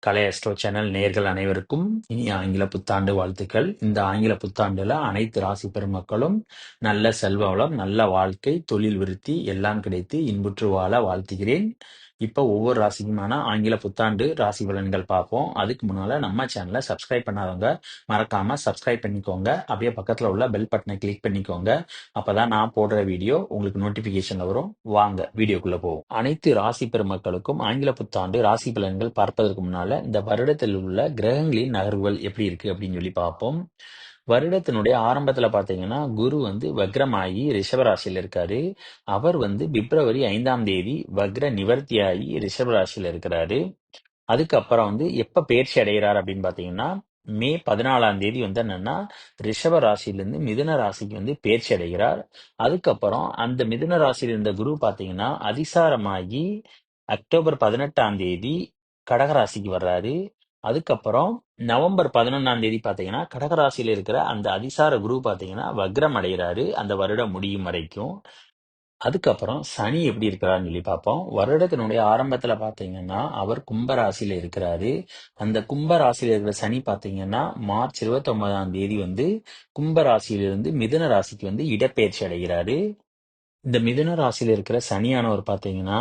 கலை astro channel நேயர்கள் அனைவருக்கும் இனிய ஆங்கில புத்தாண்டு வாழ்த்துக்கள். இந்த ஆங்கில புத்தாண்டுல அனைத்து ராசி பெருமக்களும் நல்ல செல்வ வளம், நல்ல வாழ்க்கை, தொழில் விருத்தி எல்லாம் கிடைத்து இன்புற்று வாழ வாழ்த்துகிறேன். இப்போ ஒவ்வொரு ராசிக்குமான ஆங்கில புத்தாண்டு ராசி பலன்கள் பார்ப்போம். அதுக்கு முன்னால நம்ம சேனலை சப்ஸ்கிரைப் பண்ணாதவங்க மறக்காம சப்ஸ்கிரைப் பண்ணிக்கோங்க. அப்படியே பக்கத்துல உள்ள பெல் பட்டனை கிளிக் பண்ணிக்கோங்க. அப்பதான் நான் போடுற வீடியோ உங்களுக்கு நோட்டிபிகேஷன்ல வரும். வாங்க வீடியோக்குள்ள போவோம். அனைத்து ராசி பெருமக்களுக்கும் ஆங்கில புத்தாண்டு ராசி பலன்கள் பார்ப்பதற்கு முன்னால இந்த வருடத்தில் உள்ள கிரகங்களின் நகர்வுகள் எப்படி இருக்கு அப்படின்னு சொல்லி பார்ப்போம். வருடத்தினுடைய ஆரம்பத்துல பாத்தீங்கன்னா குரு வக்ரமாகி ரிஷப ராசியில இருக்காரு. அவர் பிப்ரவரி 5ஆம் தேதி வக்ர நிவர்த்தியாகி ரிஷப ராசியில இருக்கிறாரு. அதுக்கப்புறம் எப்ப பயிற்சி அடைகிறார் அப்படின்னு பாத்தீங்கன்னா மே 14ஆம் தேதி என்னன்னா ரிஷப ராசியிலிருந்து மிதுன ராசிக்கு பயிற்சி அடைகிறார். அதுக்கப்புறம் அந்த மிதுன ராசியில் இருந்த குரு பாத்தீங்கன்னா அதிசாரமாகி அக்டோபர் 18ஆம் தேதி கடகராசிக்கு வர்றாரு. அதுக்கப்புறம் நவம்பர் 11ஆம் தேதி பாத்தீங்கன்னா கடகராசியில இருக்கிற அந்த அதிசார குரு பாத்தீங்கன்னா வக்ரம் அடைகிறாரு அந்த வருடம் முடியும் வரைக்கும். அதுக்கப்புறம் சனி எப்படி இருக்கிறாருன்னு சொல்லி பார்ப்போம். வருடத்தினுடைய ஆரம்பத்துல பாத்தீங்கன்னா அவர் கும்பராசியில இருக்கிறாரு. அந்த கும்பராசியில இருக்கிற சனி பாத்தீங்கன்னா மார்ச் 29ஆம் தேதி கும்பராசியிலிருந்து மிதுன ராசிக்கு இடப்பெயர்ச்சி அடைகிறாரு. இந்த மிதுன ராசியில இருக்கிற சனியானவர் பாத்தீங்கன்னா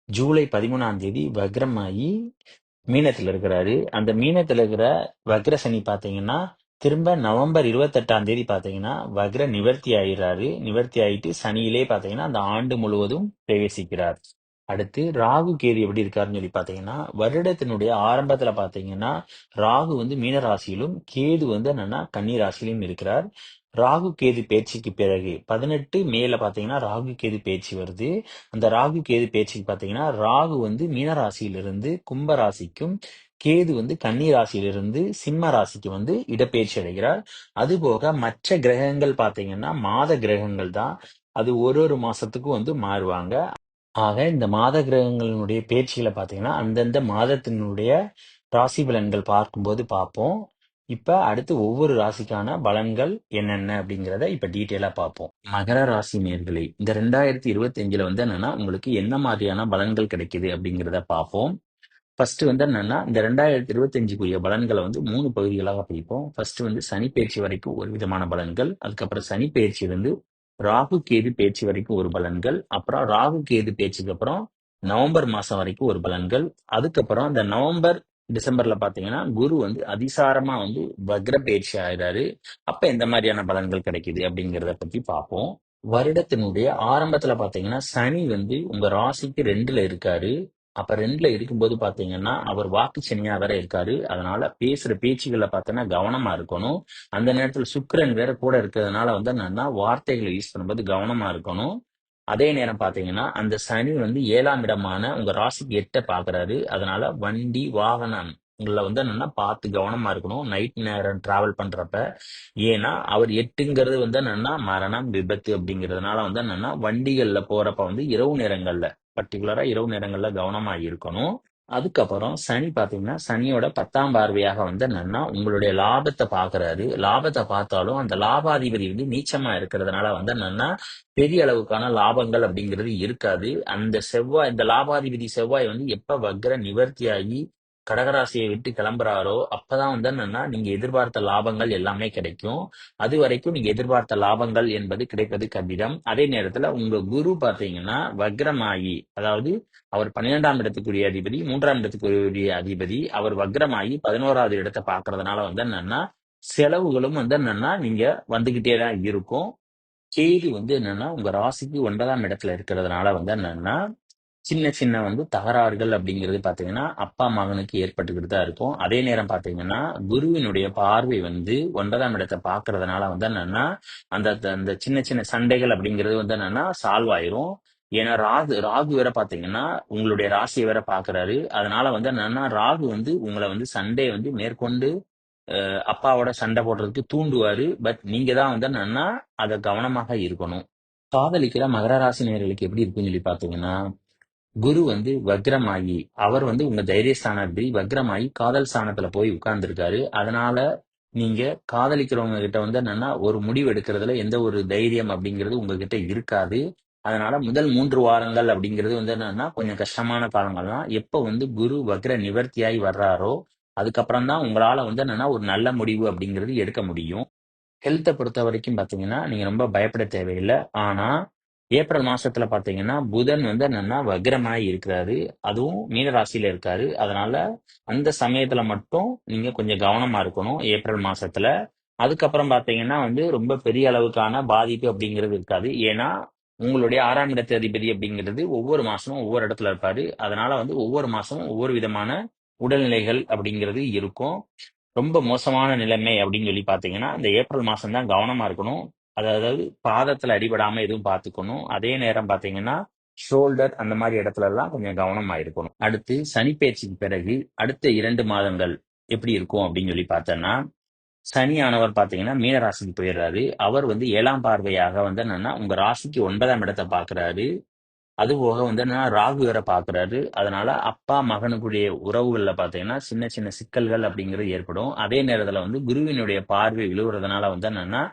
ஜூலை 13ஆம் தேதி வக்ரமாகி மீனத்துல இருக்கிறாரு. அந்த மீனத்துல இருக்கிற வக்ர சனி பாத்தீங்கன்னா திரும்ப நவம்பர் 28ஆம் தேதி பாத்தீங்கன்னா வக்ர நிவர்த்தி ஆயிடுறாரு. நிவர்த்தி ஆயிட்டு சனியிலே பாத்தீங்கன்னா அந்த ஆண்டு முழுவதும் பிரவேசிக்கிறார். அடுத்து ராகு கேது எப்படி இருக்காருன்னு சொல்லி பாத்தீங்கன்னா வருடத்தினுடைய ஆரம்பத்துல பாத்தீங்கன்னா ராகு மீன ராசியிலும் கேது என்னன்னா கன்னி ராசியிலும் இருக்கிறார். ராகு கேது பேச்சுக்கு பிறகு 18 மேல பாத்தீங்கன்னா ராகு கேது பேச்சு வருது. அந்த ராகு கேது பேச்சுக்கு பாத்தீங்கன்னா ராகு மீன ராசியிலிருந்து கும்ப ராசிக்கும் கேது கன்னி ராசியிலிருந்து சிம்ம ராசிக்கு இடப்பெயர்ச்சி அடைகிறார். அதுபோக மற்ற கிரகங்கள் பாத்தீங்கன்னா மாத கிரகங்கள் தான். அது ஒரு ஒரு மாசத்துக்கும் மாறுவாங்க. ஆக இந்த மாத கிரகங்களினுடைய பேச்சுகளை பாத்தீங்கன்னா அந்தந்த மாதத்தினுடைய ராசி பலன்கள் பார்க்கும்போது பார்ப்போம். இப்ப அடுத்து ஒவ்வொரு ராசிக்கான பலன்கள் என்னென்ன அப்படிங்கிறத இப்ப டீட்டெயிலா பார்ப்போம். மகர ராசி நேர்களே, இந்த 2025ல என்னன்னா உங்களுக்கு என்ன மாதிரியான பலன்கள் கிடைக்குது அப்படிங்கிறத பார்ப்போம். ஃபர்ஸ்ட் என்னன்னா இந்த 2025க்குரிய பலன்களை 3 பகுதிகளாக பிரிப்போம். ஃபர்ஸ்ட் சனி பயிற்சி வரைக்கும் ஒரு விதமான பலன்கள், அதுக்கப்புறம் சனி பயிற்சி ராகு கேது பயிற்சி வரைக்கும் ஒரு பலன்கள், அப்புறம் ராகு கேது பயிற்சிக்கு அப்புறம் நவம்பர் மாசம் வரைக்கும் ஒரு பலன்கள், அதுக்கப்புறம் இந்த நவம்பர் டிசம்பர்ல பாத்தீங்கன்னா குரு அதிசாரமா வக்ர பயிற்சி ஆயிடாரு. அப்ப எந்த மாதிரியான பலன்கள் கிடைக்குது அப்படிங்கிறத பத்தி பார்ப்போம். வருடத்தினுடைய ஆரம்பத்துல பாத்தீங்கன்னா சனி உங்க ராசிக்கு 2ல இருக்காரு. அப்ப 2ல இருக்கும்போது பாத்தீங்கன்னா அவர் வாக்கு சனியா வேற இருக்காரு. அதனால பேசுற பேச்சுகளை பார்த்தோன்னா கவனமா இருக்கணும். அந்த நேரத்துல சுக்கிரன் வேற கூட இருக்கிறதுனால என்னன்னா வார்த்தைகளை யூஸ் பண்ணும்போது கவனமா இருக்கணும். அதே நேரம் பாத்தீங்கன்னா அந்த சனி 7ஆம் இடமான உங்க ராசிக்கு 8 பாக்குறாரு. அதனால வண்டி வாகனம் உங்களை என்னன்னா பார்த்து கவனமா இருக்கணும் நைட் நேரம் டிராவல் பண்றப்ப. ஏன்னா அவர் 8ங்கிறது என்னன்னா மரணம் விபத்து அப்படிங்கிறதுனால என்னன்னா வண்டிகள்ல போறப்ப இரவு நேரங்கள்ல பர்டிகுலரா இரவு நேரங்கள்ல கவனமா இருக்கணும். அதுக்கப்புறம் சனி பாத்தீங்கன்னா சனியோட 10ஆம் பார்வையாக என்னன்னா உங்களுடைய லாபத்தை பாக்குறாரு. லாபத்தை பார்த்தாலும் அந்த லாபாதிபதி நீச்சமா இருக்கிறதுனால என்னன்னா பெரிய அளவுக்கான லாபங்கள் அப்படிங்கிறது இருக்காது. அந்த செவ்வாய் இந்த லாபாதிபதி செவ்வாய் எப்ப வக்ர நிவர்த்தியாகி கடகராசியை விட்டு கிளம்புறாரோ அப்பதான் என்னன்னா நீங்க எதிர்பார்த்த லாபங்கள் எல்லாமே கிடைக்கும். அது வரைக்கும் நீங்க எதிர்பார்த்த லாபங்கள் என்பது கிடைப்பது கடினம். அதே நேரத்துல உங்க குரு பாத்தீங்கன்னா வக்ரமாகி, அதாவது அவர் 12ஆம் இடத்துக்குரிய அதிபதி, 3ஆம் இடத்துக்குரிய அதிபதி, அவர் வக்ரமாகி 11வது இடத்தை பாக்குறதுனால என்னன்னா செலவுகளும் என்னன்னா நீங்க வந்துகிட்டே தான் இருக்கும். கேது என்னன்னா உங்க ராசிக்கு 9ஆம் இடத்துல இருக்கிறதுனால என்னன்னா சின்ன சின்ன தகராறுகள் அப்படிங்கிறது பாத்தீங்கன்னா அப்பா மகனுக்கு ஏற்பட்டுக்கிட்டு தான் இருக்கும். அதே நேரம் பாத்தீங்கன்னா குருவினுடைய பார்வை 9ஆம் இடத்தை பாக்குறதுனால என்னன்னா அந்த அந்த சின்ன சின்ன சண்டைகள் அப்படிங்கிறது என்னன்னா சால்வ் ஆயிரும். ஏன்னா ராகு ராகு வேற பாத்தீங்கன்னா உங்களுடைய ராசியை வேற பாக்குறாரு. அதனால என்னன்னா ராகு உங்களை சண்டை மேற்கொண்டு அப்பாவோட சண்டை போடுறதுக்கு தூண்டுவாரு. பட் நீங்க தான் என்னன்னா அதை கவனமாக இருக்கணும். காதலிக்கிற மகர ராசி நேயர்களுக்கு எப்படி இருக்குன்னு சொல்லி பாத்தீங்கன்னா குரு வக்ரமாகி அவர் உங்க தைரியஸ்தானாதிபதி வக்ரமாகி காதல் ஸ்தானத்துல போய் உட்கார்ந்துருக்காரு. அதனால நீங்க காதலிக்கிறவங்க கிட்ட என்னன்னா ஒரு முடிவு எடுக்கிறதுல எந்த ஒரு தைரியம் அப்படிங்கிறது உங்ககிட்ட இருக்காது. அதனால முதல் 3 வாரங்கள் அப்படிங்கிறது வந்து என்னன்னா கொஞ்சம் கஷ்டமான காலங்கள் தான். எப்ப வந்து குரு வக்ர நிவர்த்தியாகி வர்றாரோ, அதுக்கப்புறம் தான் உங்களால வந்து என்னன்னா ஒரு நல்ல முடிவு அப்படிங்கிறது எடுக்க முடியும். ஹெல்த்த பொறுத்தவரைக்கும் பார்த்தீங்கன்னா, நீங்க ரொம்ப பயப்பட தேவையில்ல. ஆனா, ஏப்ரல் மாசத்துல பார்த்தீங்கன்னா, புதன் வந்து என்னன்னா வக்ரமாயி இருக்கிறாரு. அதுவும் மீன ராசியில இருக்காரு. அதனால அந்த சமயத்துல மட்டும் நீங்க கொஞ்சம் கவனமா இருக்கணும், ஏப்ரல் மாசத்துல. அதுக்கப்புறம் பார்த்தீங்கன்னா வந்து ரொம்ப பெரிய அளவுக்கான பாதிப்பு அப்படிங்கிறது இருக்காது. ஏன்னா, உங்களுடைய 6ஆம் இடத்து அதிபதி அப்படிங்கிறது ஒவ்வொரு மாசமும் ஒவ்வொரு இடத்துல இருப்பாரு. அதனால வந்து ஒவ்வொரு மாசமும் ஒவ்வொரு விதமான உடல்நிலைகள் அப்படிங்கிறது இருக்கும். ரொம்ப மோசமான நிலைமை அப்படின்னு சொல்லி பார்த்தீங்கன்னா, இந்த ஏப்ரல் மாசம் தான் கவனமா இருக்கணும். அதாவது பாதத்துல அடிபடாம எதுவும் பார்த்துக்கணும். அதே நேரம் பார்த்தீங்கன்னா, ஷோல்டர் அந்த மாரி இடத்துலலாம் கொஞ்சம் கவனமா இருக்கணும். அடுத்து சனி பெயர்ச்சிக்கு பிறகு அடுத்த 2 மாதங்கள் எப்படி இருக்கும் அப்படின்னு சொல்லி பார்த்தோம்னா, சனியானவர் பார்த்தீங்கன்னா மீன ராசிக்கு போயிடுறாரு. அவர் வந்து 7ஆம் பார்வையாக வந்து என்னன்னா, உங்க ராசிக்கு 9ஆம் இடத்த பார்க்குறாரு. அதுபோக வந்து என்னன்னா ராகு வேற பார்க்குறாரு. அதனால அப்பா மகனுக்குடைய உறவுகள்ல பார்த்தீங்கன்னா, சின்ன சின்ன சிக்கல்கள் அப்படிங்கிறது ஏற்படும். அதே நேரத்துல வந்து குருவினுடைய பார்வை விழுவுறதுனால வந்து என்னன்னா,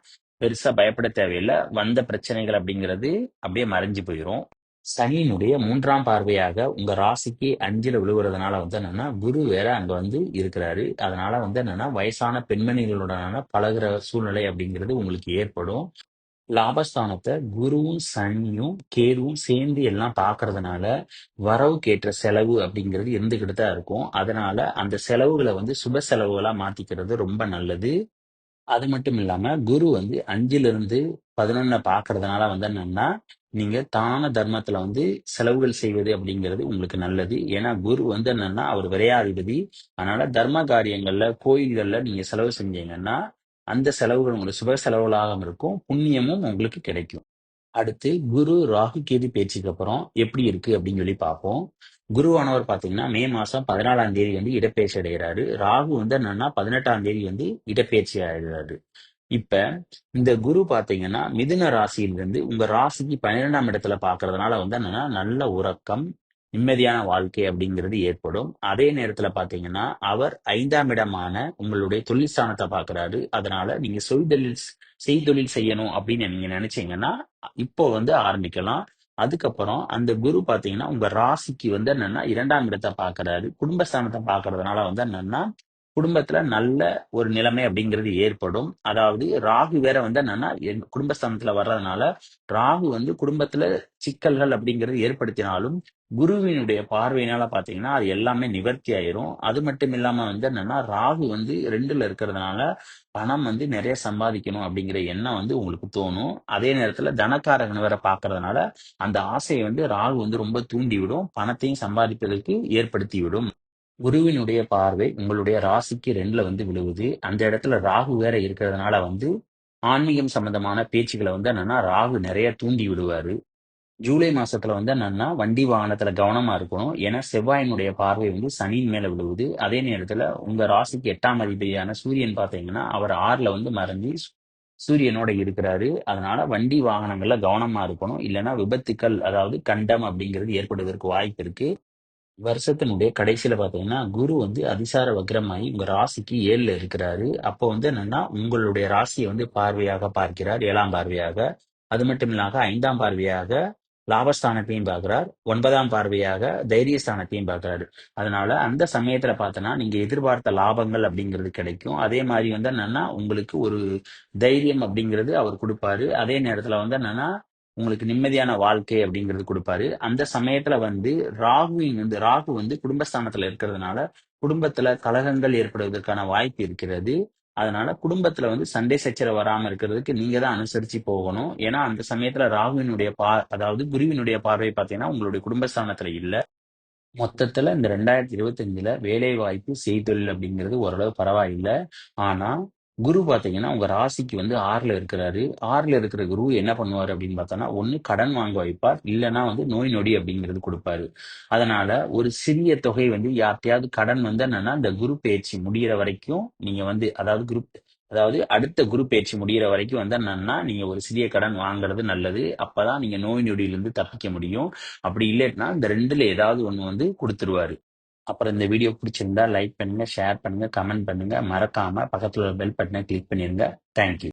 பெருசா பயப்பட தேவையில்ல. வந்த பிரச்சனைகள் அப்படிங்கிறது அப்படியே மறைஞ்சு போயிரும். சனியினுடைய 3ஆம் பார்வையாக உங்க ராசிக்கு 5ல விழுவுறதுனால வந்து என்னன்னா, குரு வேற அங்க வந்து இருக்கிறாரு. அதனால வந்து என்னன்னா, வயசான பெண்மணிகளுடனான பழகுற சூழ்நிலை அப்படிங்கிறது உங்களுக்கு ஏற்படும். லாபஸ்தானத்தை குருவும் சனியும் கேதுவும் சேர்ந்து எல்லாம் பார்க்கறதுனால வரவுக்கேற்ற செலவு அப்படிங்கிறது இருந்துகிட்டு தான் இருக்கும். அதனால அந்த செலவுகளை வந்து சுப செலவுகளா மாத்திக்கிறது ரொம்ப நல்லது. அது மட்டும் இல்லாம குரு வந்து 5லிருந்து 11 பார்க்கறதுனால வந்து என்னன்னா, நீங்க தான தர்மத்துல வந்து செலவுகள் செய்வது அப்படிங்கிறது உங்களுக்கு நல்லது. ஏன்னா குரு வந்து என்னன்னா, அவர் விரையாதிபதி. அதனால தர்ம காரியங்கள்ல, கோயில்கள்ல நீங்க செலவு செஞ்சீங்கன்னா, அந்த செலவுகள் உங்களுக்கு சுப செலவுகளாகவும் இருக்கும். புண்ணியமும் உங்களுக்கு கிடைக்கும். அடுத்து குரு, ராகு, கேது பயிற்சிக்கு அப்புறம் எப்படி இருக்கு அப்படின்னு சொல்லி பார்ப்போம். குருவானவர் பார்த்தீங்கன்னா, மே மாசம் 14ஆம் தேதி வந்து இடப்பெயர்ச்சி அடைகிறாரு. ராகு வந்து என்னன்னா 18ஆம் தேதி வந்து இடப்பெயர்ச்சி ஆகிறாரு. இப்ப இந்த குரு பார்த்தீங்கன்னா, மிதுன ராசியிலிருந்து உங்க ராசிக்கு 12ஆம் இடத்துல பார்க்கறதுனால வந்து என்னன்னா, நல்ல உறக்கம், நிம்மதியான வாழ்க்கை அப்படிங்கிறது ஏற்படும். அதே நேரத்துல பார்த்தீங்கன்னா, அவர் 5ஆம் இடமான உங்களுடைய தொழில் ஸ்தானத்த பார்க்கிறாரு. அதனால நீங்க செய்தொழில் செய்யணும் அப்படின்னு நீங்க நினைச்சீங்கன்னா, இப்போ வந்து ஆரம்பிக்கலாம். அதுக்கப்புறம் அந்த குரு பார்த்தீங்கன்னா, உங்க ராசிக்கு வந்து என்னன்னா 2ஆம் இடத்த பார்க்கிறாரு. குடும்பஸ்தானத்த பார்க்கறதுனால வந்து என்னன்னா, குடும்பத்துல நல்ல ஒரு நிலைமை அப்படிங்கிறது ஏற்படும். அதாவது ராகு வேற வந்து என்னன்னா, குடும்பஸ்தானத்துல வர்றதுனால, ராகு வந்து குடும்பத்துல சிக்கல்கள் அப்படிங்கிறது ஏற்படுத்தினாலும், குருவினுடைய பார்வையினால பார்த்தீங்கன்னா, அது எல்லாமே நிவர்த்தி ஆயிரும். அது மட்டும் இல்லாம வந்து என்னன்னா, ராகு வந்து 2ல இருக்கிறதுனால, பணம் வந்து நிறைய சம்பாதிக்கணும் அப்படிங்கிற எண்ணம் வந்து உங்களுக்கு தோணும். அதே நேரத்துல தனக்காரகன் வேற பார்க்கறதுனால, அந்த ஆசைய வந்து ராகு வந்து ரொம்ப தூண்டிவிடும். பணத்தையும் சம்பாதிப்பதற்கு ஏற்படுத்திவிடும். குருவினுடைய பார்வை உங்களுடைய ராசிக்கு 2ல வந்து விழுவுது. அந்த இடத்துல ராகு வேற இருக்கிறதுனால வந்து, ஆன்மீகம் சம்பந்தமான பேச்சுக்கள வந்து என்னன்னா, ராகு நெறைய தூண்டி விடுவாரு. ஜூலை மாசத்துல வந்து என்னன்னா, வண்டி வாகனத்துல கவனமா இருக்கணும். ஏன்னா, செவ்வாயினுடைய பார்வை வந்து சனியின் மேல விழுவுது. அதே நேரத்துல உங்க ராசிக்கு 8ஆம் அதிபதியான சூரியன் பார்த்தீங்கன்னா, அவர் 6ல வந்து மறைஞ்சு சூரியனோட இருக்கிறாரு. அதனால வண்டி வாகனங்கள்ல கவனமா இருக்கணும். இல்லன்னா விபத்துக்கள், அதாவது கண்டம் அப்படிங்கிறது ஏற்படுவதற்கு வாய்ப்பு இருக்கு. வருஷத்தினுடைய கடைசியில பார்த்தீங்கன்னா, குரு வந்து அதிசார வக்ரமாயி உங்க ராசிக்கு 7ல இருக்கிறாரு. அப்போ வந்து என்னன்னா, உங்களுடைய ராசிய வந்து பார்வையாக பார்க்கிறார். 7ஆம் பார்வையாக. அது மட்டும் இல்லாம 5ஆம் பார்வையாக லாபஸ்தானத்தையும் பார்க்கிறார். 9ஆம் பார்வையாக தைரியஸ்தானத்தையும் பார்க்கிறாரு. அதனால அந்த சமயத்துல பார்த்தோன்னா, நீங்க எதிர்பார்த்த லாபங்கள் அப்படிங்கிறது கிடைக்கும். அதே மாரி வந்து என்னன்னா, உங்களுக்கு ஒரு தைரியம் அப்படிங்கிறது அவர் குடுப்பாரு. அதே நேரத்துல வந்து என்னன்னா, உங்களுக்கு நிம்மதியான வாழ்க்கை அப்படிங்கிறது குடுப்பாரு. அந்த சமயத்துல வந்து ராகு வந்து குடும்பஸ்தானத்துல இருக்கிறதுனால, குடும்பத்துல கலகங்கள் ஏற்படுவதற்கான வாய்ப்பு இருக்கிறது. அதனால குடும்பத்துல வந்து சண்டை சச்சரவு வராம இருக்கிறதுக்கு நீங்க தான் அனுசரிச்சு போகணும். ஏன்னா, அந்த சமயத்துல ராகுவினுடைய அதாவது குருவினுடைய பார்வை பார்த்தீங்கன்னா, உங்களுடைய குடும்பஸ்தானத்துல இல்ல. மொத்தத்துல இந்த 2025ல வேலைவாய்ப்பு, செய்தொழில் அப்படிங்கிறது ஓரளவு பரவாயில்ல. ஆனா, குரு பார்த்தீங்கன்னா, உங்க ராசிக்கு வந்து 6ல இருக்கிறாரு. 6ல இருக்கிற குரு என்ன பண்ணுவாரு அப்படின்னு பார்த்தோம்னா, ஒண்ணு கடன் வாங்க வைப்பார். இல்லன்னா வந்து நோய் நொடி அப்படிங்கிறது குடுப்பாரு. அதனால ஒரு சிறிய தொகை வந்து யார்ட்டயாவது கடன் வந்து என்னன்னா, இந்த குரு பெயர்ச்சி முடியிற வரைக்கும் நீங்க வந்து அதாவது அடுத்த குரு பெயர்ச்சி முடியிற வரைக்கும் வந்து என்னன்னா, நீங்க ஒரு சிறிய கடன் வாங்குறது நல்லது. அப்பதான் நீங்க நோய் நொடியிலிருந்து தப்பிக்க முடியும். அப்படி இல்லன்னா, இந்த 2ல ஏதாவது ஒண்ணு வந்து குடுத்துருவாரு. அப்புறம் இந்த வீடியோ பிடிச்சிருந்தா லைக் பண்ணுங்க, ஷேர் பண்ணுங்க, கமெண்ட் பண்ணுங்க. மறக்காம பக்கத்துல உள்ள பெல் பட்டனை கிளிக் பண்ணிருங்க. Thank you.